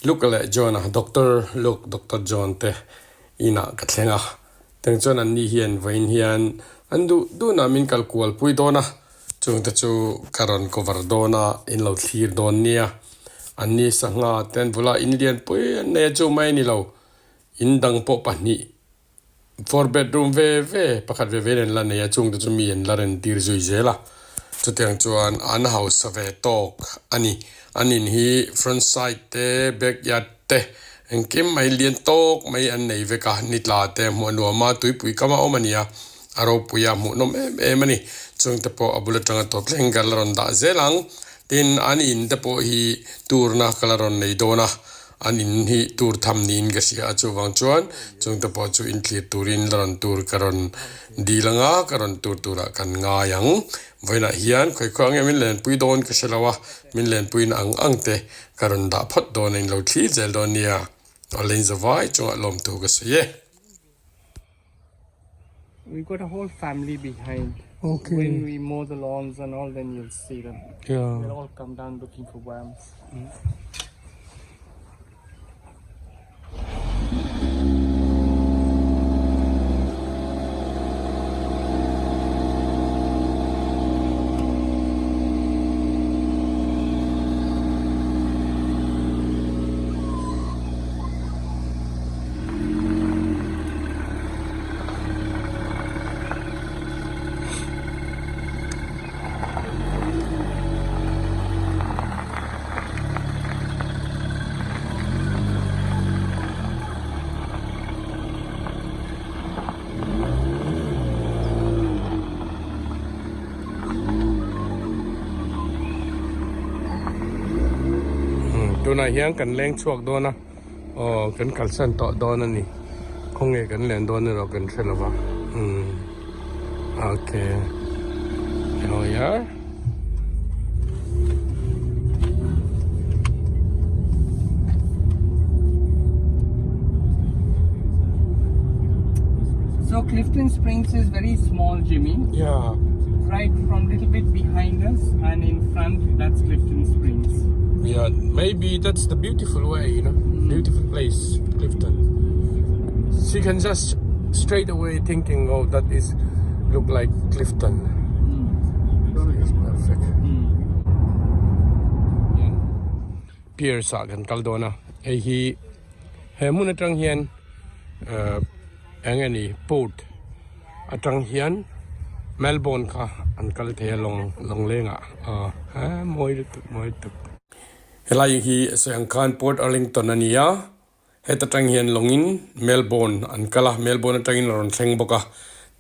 look ale John Dr. John te ina katlenga teng chuan an ni hian vein hian an du na min kalkual pui dona chung te chu karon cover dona in lo thlir don nia an ni sanga ten vula Indian pui ne chu mai ni lo in dang po Pahnih 4 bedroom ve pakhat ve len la ne chung te chu mi en la ren tir zui zela chu tiang chuan an house ve tok anin hi front side te backyard te en kim mai lian tok mai an nei ve ka nitla te mo no ma tui kama omania aro puya mu nom mani chung te po abula tanga to tlengal ron da zelang tin anin te po hi turna kalaron nei dona anin hi tur tham nin ga sia chu wang chuan chung te po chu in clear turin ron tur karon dilanga karon tura kan nga yang voina hian khoi khang min len pui don ka selawa min len pui na ang te karon da phot don in lo thli zel don nia olen zawai chung lom tu ga se ye we got a whole family behind. Okay. When we mow the lawns and all, then you'll see them. Yeah. They'll all come down looking for worms. Dona hiang kan leng chuak dona kan kalsan to dona ni khong e kan len dona ro kan thelawa okay oh yeah So Clifton Springs is very small, Jimmy. yeah Right from little bit behind us and in front, that's Clifton Springs. yeah maybe that's the beautiful way beautiful place Clifton she can just straight away thinking oh that is look like Clifton it's perfect pier sa kan kaldona hi mun atang hian angani port atang hian Melbourne ka an kal the long lenga moi helai hi sayang khan port Arlington ania heta tang hian longin Melbourne an kala Melbourne tangin ron thleng boka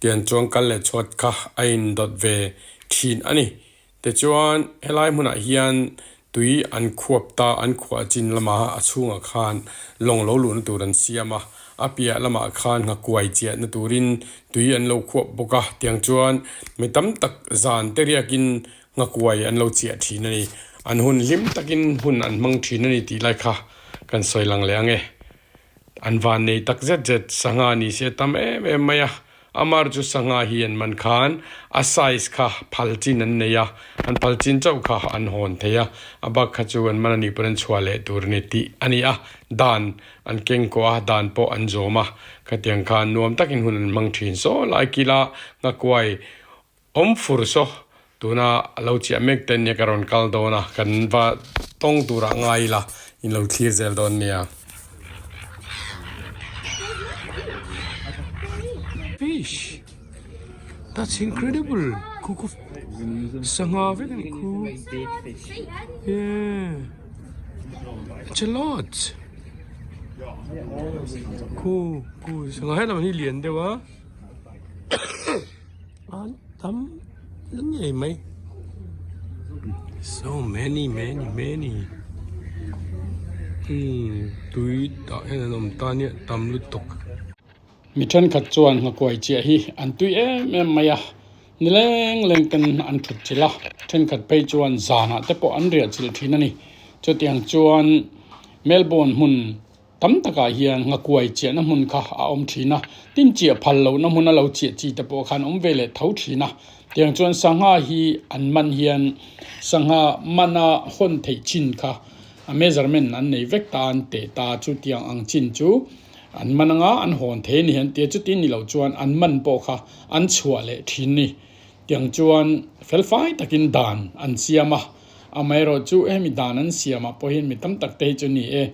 tian chuang kal le chhot kha ain dot ve thin ani te chuan helai hmuna hian tui an khuap ta an khua chin lama achunga khan long lo lun turan siama apia lama khan nga kuai che na turin tui an lo khuap boka tiang chuan mitam tak zan teriakin nga kuai an lo che thinani an hun lim takin hun an mang thinani ti lai kha kan soilang leange an vannei tak zet sanga ni se tam maya amar chu sanga hi an man khan a size kha phalchin an neya an phalchin chau kha an hon theya aba kha chu an manani puran chhuale turni ti ania dan an keng ko a dan po an zoma khatiang khan nuam takin hun an mang thin so laikila nga kwai om fur so tuna lo chi mek ten ne karon kal dona kan va tong tura ngai la in lo clear zel don nia fish that's incredible cook of sanga very cool yeah it's a lot cool sanga hai lam hi lian de wa an tam lớn vậy mày so many tui ta hen nom ta ni tam lu tok mi than khat chuan nga koi che hi an tui em maya ni leng kan an thut chila then khat pe chuan zana te po an ria chil thina ni chu tiang chuan Melbourne hun tam taka hian nga koi che na mun kha a om thina tin che phal lo na mun a lo che chi te po khan om vele thau thina tiang chuan sanga hi an man hian sanga mana hon thei chin kha a measurement an nei vek ta an te ta chu tiang ang chin chu an mananga an hon the ni han te chu tin ni lo chuan an man po kha an chua le thin ni tiang chuan felfai takin dan an siama amairo chu emi dan an siama po hin mi tam tak te chu ni e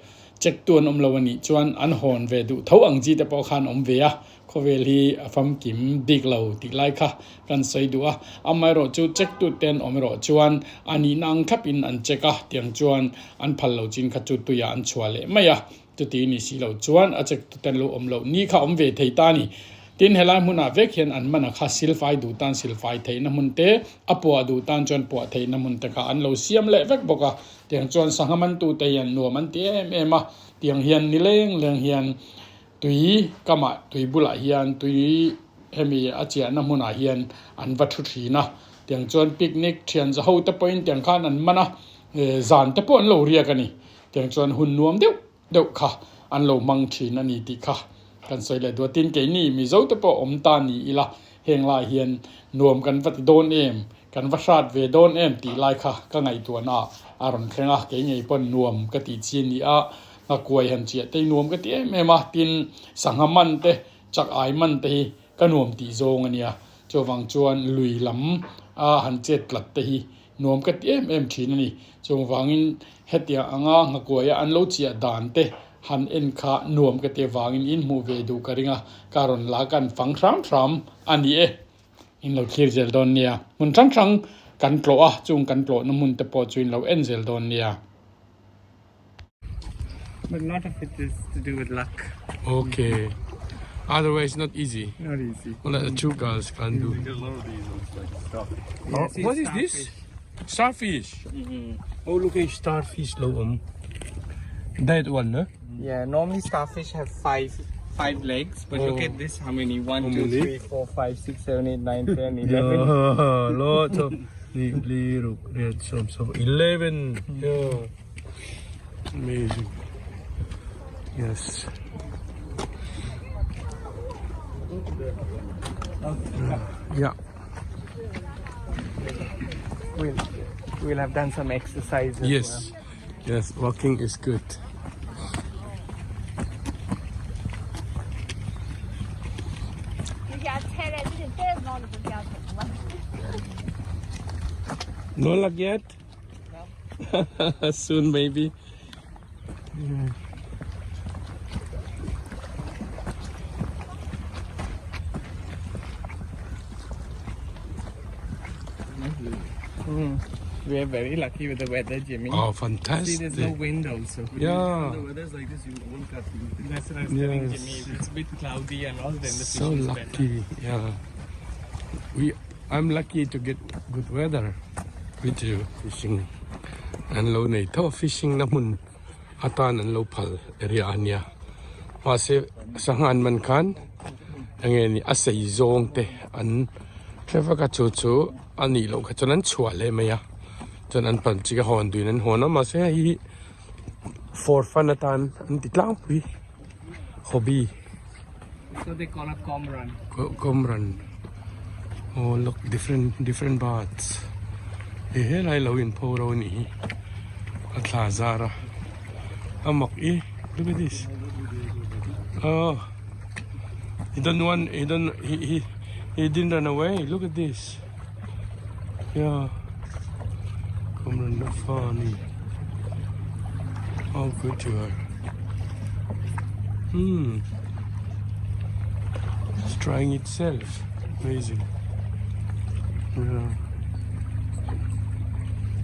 check tuan lawani chuan an hon ve du tho ang ji te po khan ve a khovel hi afam kim dik lo ti lai kha kan sei du a amairo chu check tu ten omro chuan ani nang khapin an cheka tiang chuan an phal lo chin kha chu tu ya an chwale maya tu ti ni si lo chuan a check tu ten lo omlo ni kha ve thei ta ni tin helai muna vek hian an mana kha silfai du tan silfai thei na mun te apua du tan chuan po thei na mun te kha an lo siam le vek boka tiang chuan sangaman tu te yan no man te em a tiang hian ni leng hian tui kama tui bula hian tui hemi achia na muna hian an vathu thina tiang chuan picnic thian za ho te point tiang khan an mana zan te pon lo ria kani tiang chuan hun nuam deuh kha an lo mang thina ni ti kha kan soi le do tin ke ni mi zo te po om ta ni ila heng lai hian nuam kan vat don em kan vasat ve don em ti lai kha ka ngai tu na aron khenga ke ngei pon nuam ka ti chin ni a na kuai han chia te nuam ka ti em ma tin sangaman te chak ai man te ka nuam ti zong ania chowang chuan lui lam a han chet tlat te hi nuam ka ti em thin ani chowangin hetia anga nga kuai an lo chia dan te han en kha nuam ka te wangin in mu ve du karinga karon la kan fang thram ani e in lo clear zel don nia mun thang kan tlo a chung kan tlo na mun te po chuin lo en zel don nia. But a lot of it is to do with luck. Okay. Otherwise, not easy. Not easy. Well, the two girls can do. A lot of these looks like stuff. Oh, what is this? Starfish. Oh, look at starfish, low. That one, huh? Yeah, normally starfish have five legs, but look at this, how many? 1, 2, 3, 4, 5, 6, 7, 8, 9, 10, 11. Lots of little red some 11. Yeah. Amazing. Yes. Yeah. We'll have done some exercise as Yes. well. Yes, walking is good. No luck yet? No. Soon maybe. Yeah. We are very lucky with the weather, Jimmy. Oh, See, fantastic. there's no wind also. Yeah. The weather's like this, you won't cut these. That's what I was telling Yes. Jimmy. It's a bit cloudy and all, then the So fishing is better. lucky. Yeah. I'm lucky to get good weather with you fishing. And low nei to fishing na mun atan and low pal area anya. Wase sangan man kan angeni asay zong te an trevor ka chu ani lo ka chonan chwale maya. Chonan pan chiga hon duin hon ma se hi for fun atan antiklau wi hobby So they call a comrun. Comrun. Oh, look, different bats. Eh, lai lo in poro ni. At Zara. Amak eh. Look at this. Oh. He didn't run away. Look at this. Yeah. Comrun, not funny. How good you are. It's trying itself. Amazing. Yeah.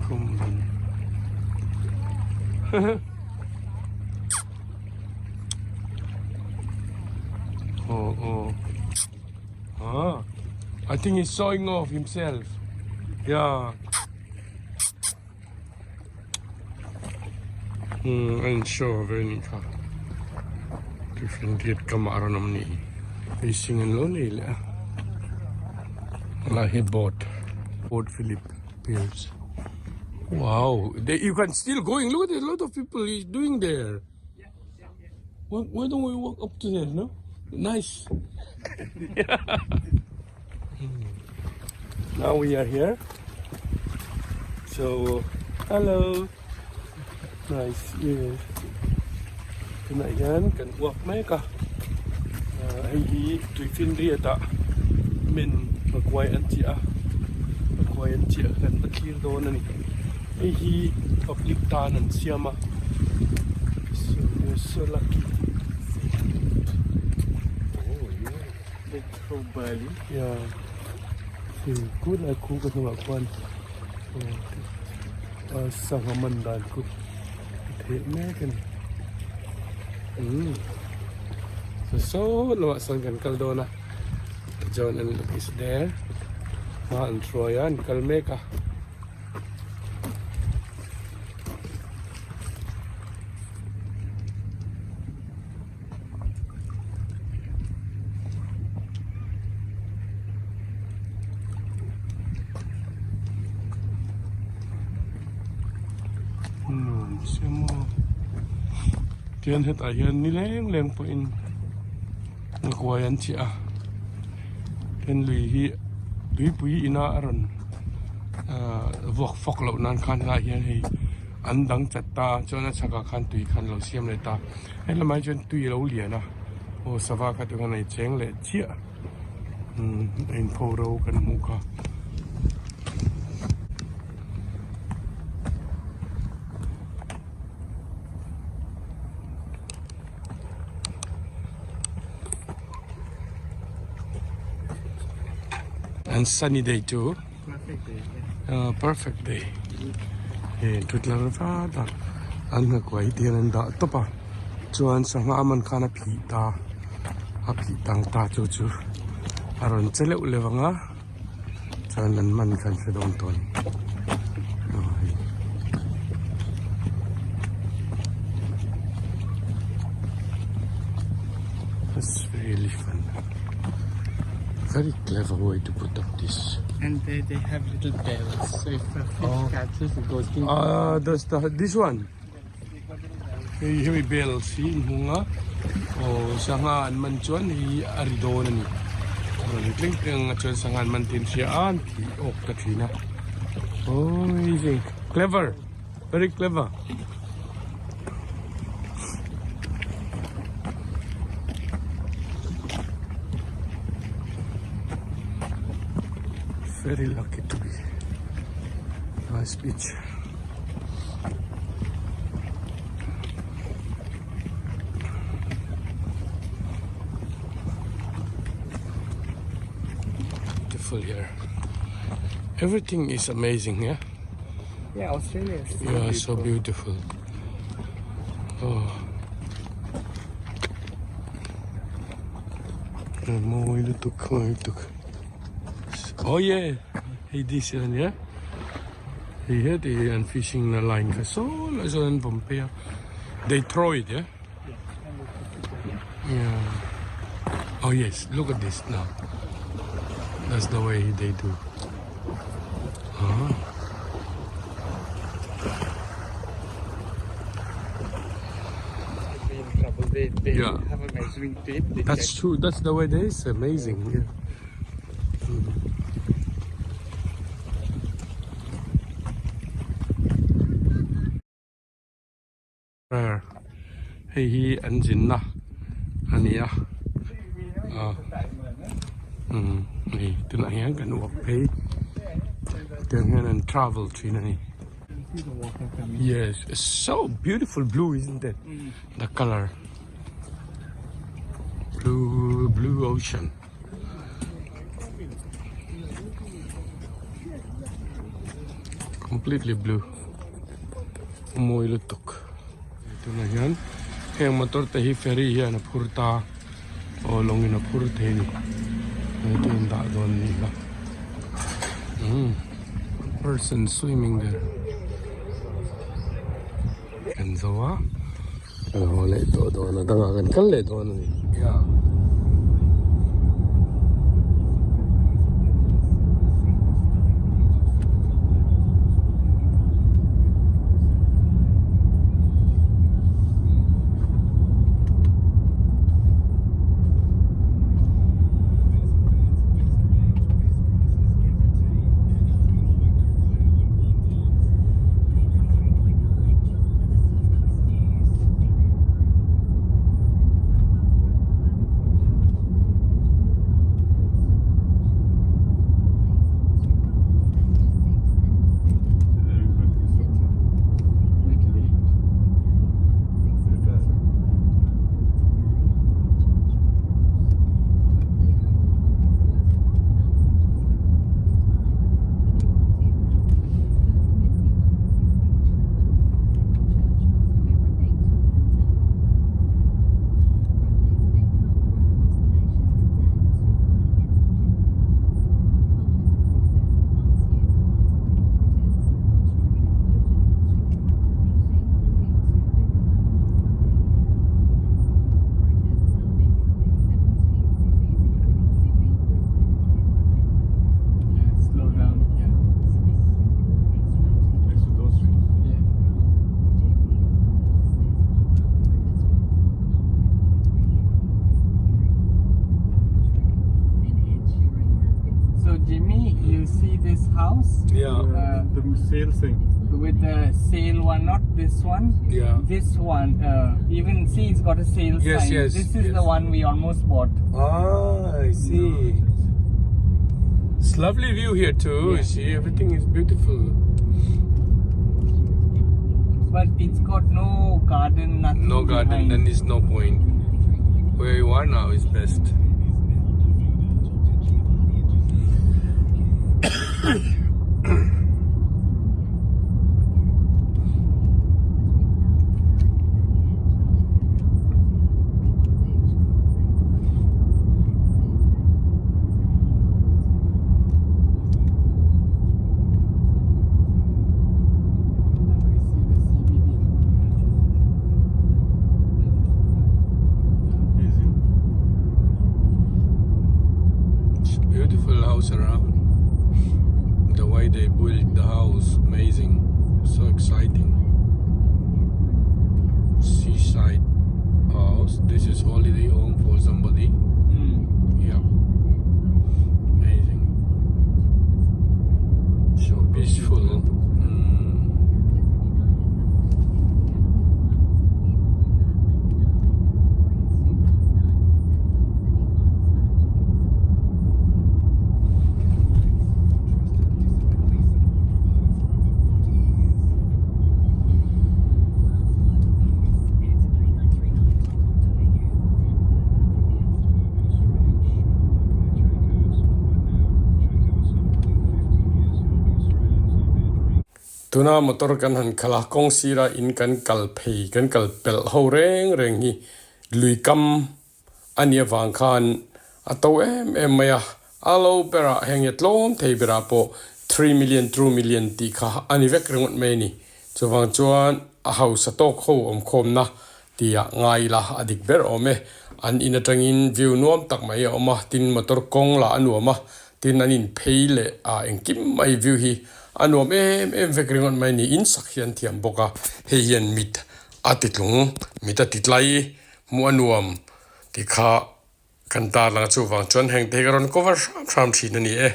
Come on. Oh. Ah. I think he's showing off himself. Yeah. I'm sure very different get kamaron ni. Fishing in lonely. Like a boat Philip Pierce. Wow, you can still going. Look at a lot of people is doing there. Why don't we walk up to there? No, nice. Now we are here. So, hello. Nice, yes. Kana yan, kan uwak may ka. Ay tuifin ria ta. Min magway an tia. Magway an tia kan nakir do na ni. Ay public tanan siyama. So you're so lucky. Oh, yeah. Big from Bali. Yeah. Good aku ka sama kwan. Sangaman dan ku. Thế mẹ cái này. So lo sang kan kaldona. John and Luke is there. Man Troyan kalmeka. Siamo. Tiyan het ayan nileng po in ngkuayan siya. Tiyan lui pui ina aron vok fok lo nan kan la yan hi andang chatta chona chaka kan tui kan lo siam le ta. Ai la mai chen tui lo lia na. O sava ka tu kan ai cheng le chia. In photo kan muka. And sunny day too. Perfect day. Perfect day. Tutlar fa da an nga kwai tian da to pa. Chuan sa nga man kana phi ta. A phi tang ta chu chu. Aron chele ule wanga. Chuan nan man kan se don ton. That's really fun. Very clever way to put up this. And they have little bells. So if a fish catches, it goes in. That's this one. Here we bell see hunga. O sanga an man chuan hi arido na ni. Kling kling chuan sanga an man tin siya an ti ok ka thina. Oh, amazing. Clever. Very clever. Very lucky to be. Nice beach. Beautiful here. Everything is amazing, yeah? Yeah, Australia is so Yeah, beautiful. so beautiful. Oh. Mooi lutuk. Oh yeah, hey this one, yeah. He had the fishing the line. So in Pompeo, they throw it, yeah. Yeah. Oh yes, look at this now. That's the way they do. Be in trouble. They Yeah. have a measuring tape. They That's check. true. That's the way they is. Amazing. Yeah. Hey, he and Jinna, Ania. Hey, tonight I can walk pay. Then and travel to Nani. See the water coming. Yes, it's so beautiful blue, isn't it? The color. Blue ocean. Completely blue. Mooi lutuk. Ito na yan. Yung motor tahi ferry yan na purta o longin na purta ni. Ito yung doon nila. Person swimming there. And so wala ito doon na dangakan kala doon ni. Yeah. house. Yeah. The sail thing. With the sail one, not this one. Yeah. This one. Even see, it's got a sail Yes, sign. yes, This is yes. the one we almost bought. Ah, I see. It's lovely view here too. Yeah. You see, everything is beautiful. But it's got no garden, nothing. No garden, behind. then is no point. Where you are now is best. It's beautiful house around. The way they built the house, amazing. So exciting. Seaside house. This is holiday home for somebody. Yeah. Amazing. So peaceful. Tuna motor kan han kala kong sira in kan kalpei kan kalpel ho reng hi lui kam ania wang khan ato em maya alo pera henget lom thei bera po 3 million 2 million ti kha ani vek rengot me ni chuwang chuan a house tok ho om khom na tia ngai la adik ber ome an in atangin view nuam tak mai oma tin motor kong la anuama tin anin pheile a engkim mai view hi anuam em vekringon mai ni in sakhian thiam boka he hian mit atitlung mit atitlai mu anuam tikha kanta lang chu wang chon heng te garon cover sam thin ani e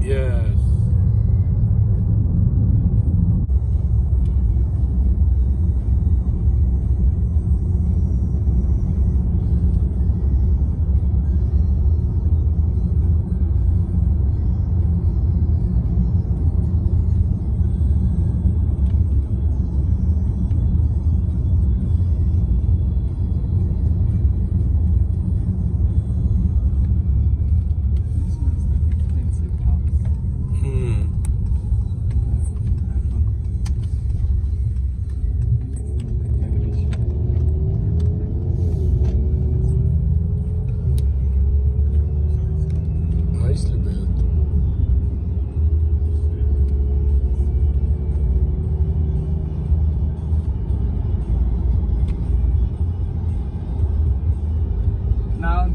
yes.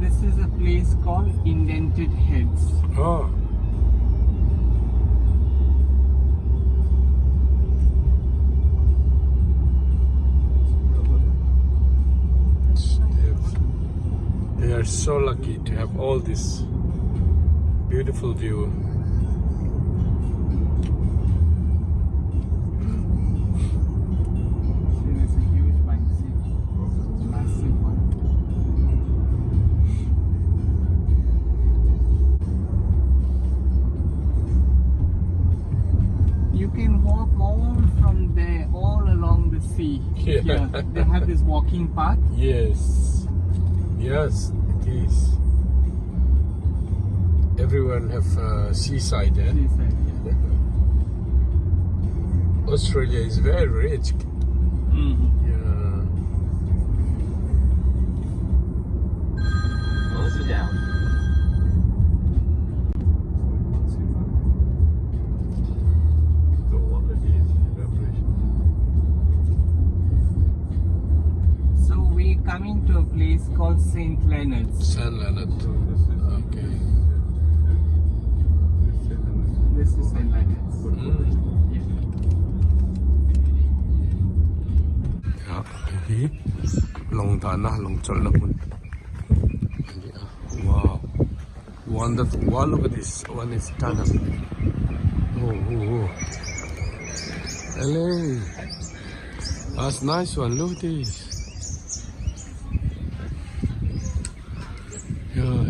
This is a place called Indented Heads. Oh. They are so lucky to have all this beautiful view. There's a huge bank seat, massive one. You can walk all from there, all along the sea. Yeah. Here. They have this walking path. Yes. Yes, it is. Everyone have seaside, eh? Seaside, yeah. Australia is very rich. Yeah. Close it down. So what it is, evaporation. So we coming to a place called St. Leonards. San Leonard. So this is Okay. This is St. Leonards. Yeah. Okay. Long time na, long chol na pun. Wow. Wonderful. Wow, look at this. One is done. Oh. LA. That's nice one. Look at this. Yeah.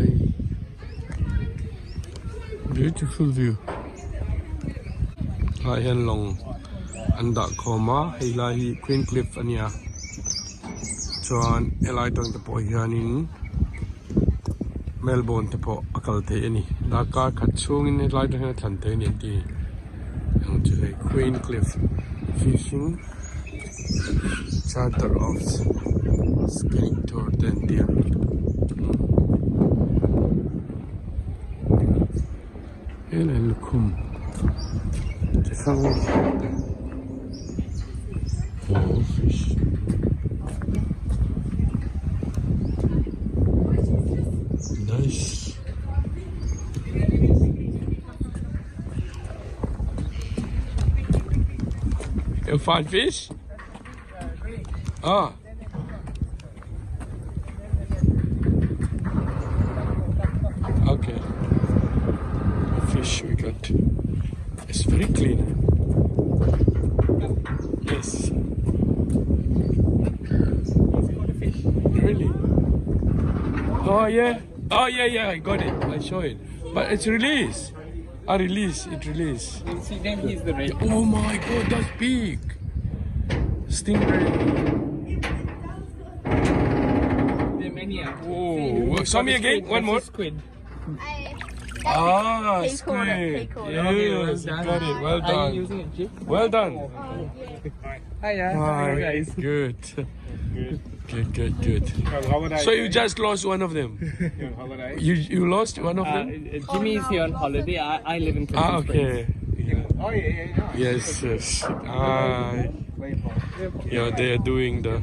Beautiful view. Ayan long anda koma ilahi Queen Cliff ania. Chuan elai tong te po hianin Melbourne te po akal te ani. Daka kachung in elai tong than te ni ti. Ang chile Queen Cliff fishing charter of scenic tour ten dia. Elai lukum. Oh, fish. Nice. You find fish? Ah. Okay. Fish we got. It's very clean. Yes. Really? Oh yeah. Oh yeah. I got it. I show it. But it's released. I release. It release. You see them, he's the red. Oh my God, that's big. Stingray. There are many. Oh, show me again. One more. Squid. Ah, Take order, squid. take order. Yes, Okay, well done. got it. Well Are you done. using a jig? Well done. Hiya. How are you guys? Good. Good. How would I? So you just lost one of them. How would I? You lost one of them. Jimmy is here on holiday. I live in Clifton Ah, Springs. okay. Oh yeah. Yes. Ah, yeah, they are doing the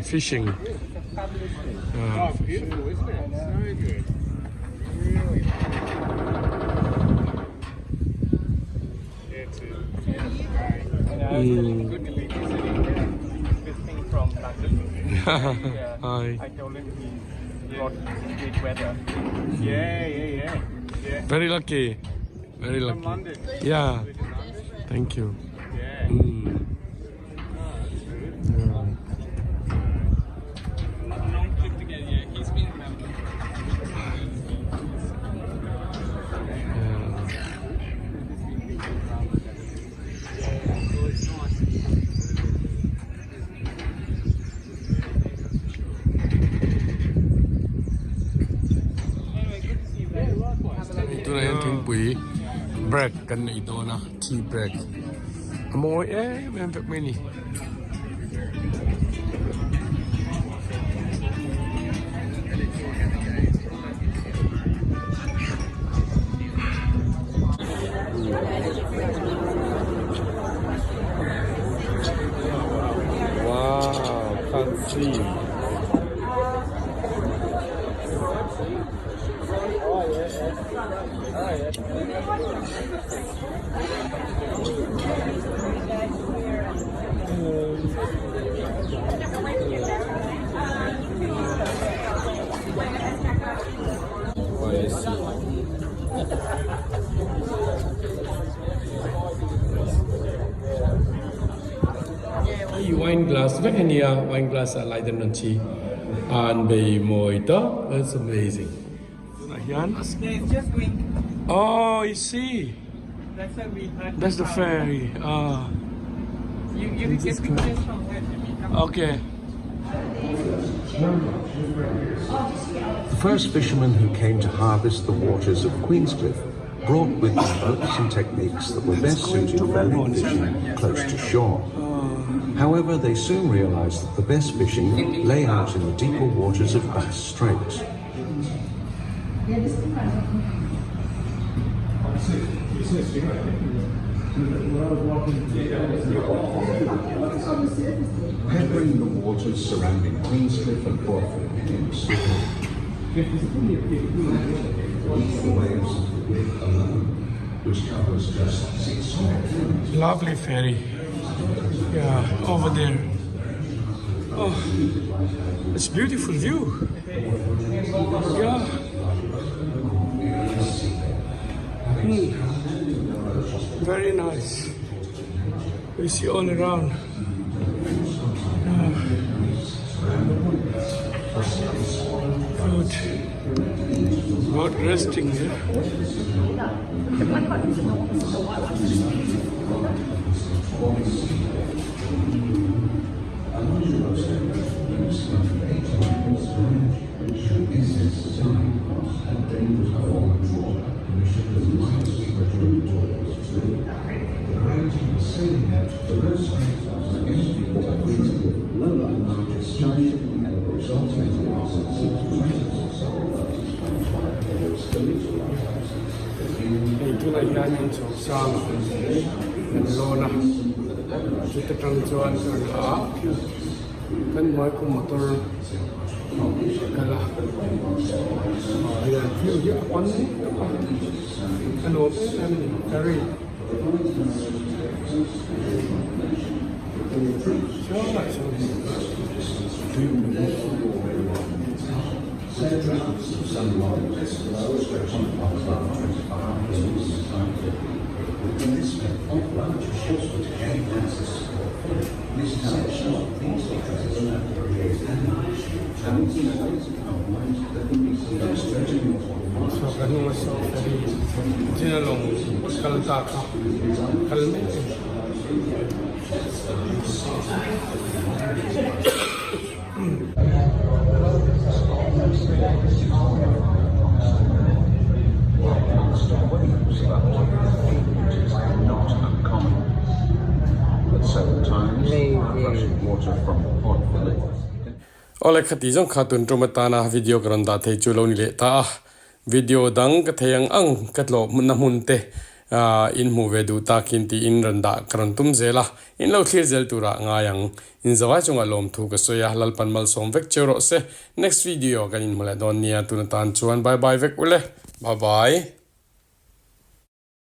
fishing. Oh, beautiful, isn't it? Very good. Really. It's Good delivery. Visiting from London. Hi. I told him he brought great weather. yeah. Very lucky. Very From lucky. London. Yeah. Thank you. Yeah. Long trip together. Yeah, he's been in Melbourne. Ito na yan ting pui. Break kan na ito na. Tea break. Amoy may pek ni. Wow, can't see. I see. Wine glass, vannei wine glass I like the nanchi and be moita. That's amazing. Ayan. Yeah, it's just going. Oh, you see. That's why we had. That's the ferry. Ah, You can get pictures from there, Jimmy. okay. The first fishermen who came to harvest the waters of Queenscliff brought with them boats and techniques that were best suited for net fishing close to shore. However, they soon realized that the best fishing lay out in the deeper waters of Bass Straits. Peppering the waters surrounding Queenscliff and Broadford Heads. Which covers just 6 square kilometers. Lovely ferry. Yeah, over there. Oh, it's beautiful view. Yeah. Very nice. We see all around. Good. Not resting here. Ito na yan yung sama. Naglo na. Kita kang juan ka na. Kan mo ay motor. Kala. Ayan. Yung apan mo. Ano? Ferry. So, ganun mas dinalong kaltaka. Kalme. Oleh khati jong khatun tromatana video granda thei chulo ni le ta video dang ka theyang ang katlo na munte in mu vedu takin ti in randa krantum zela in lo clear zel tura ngayang in zawa chunga lom thu ka soya lalpan mal som vek chero se next video kan in mala don nia tunatan chuan bye bye vek ule bye bye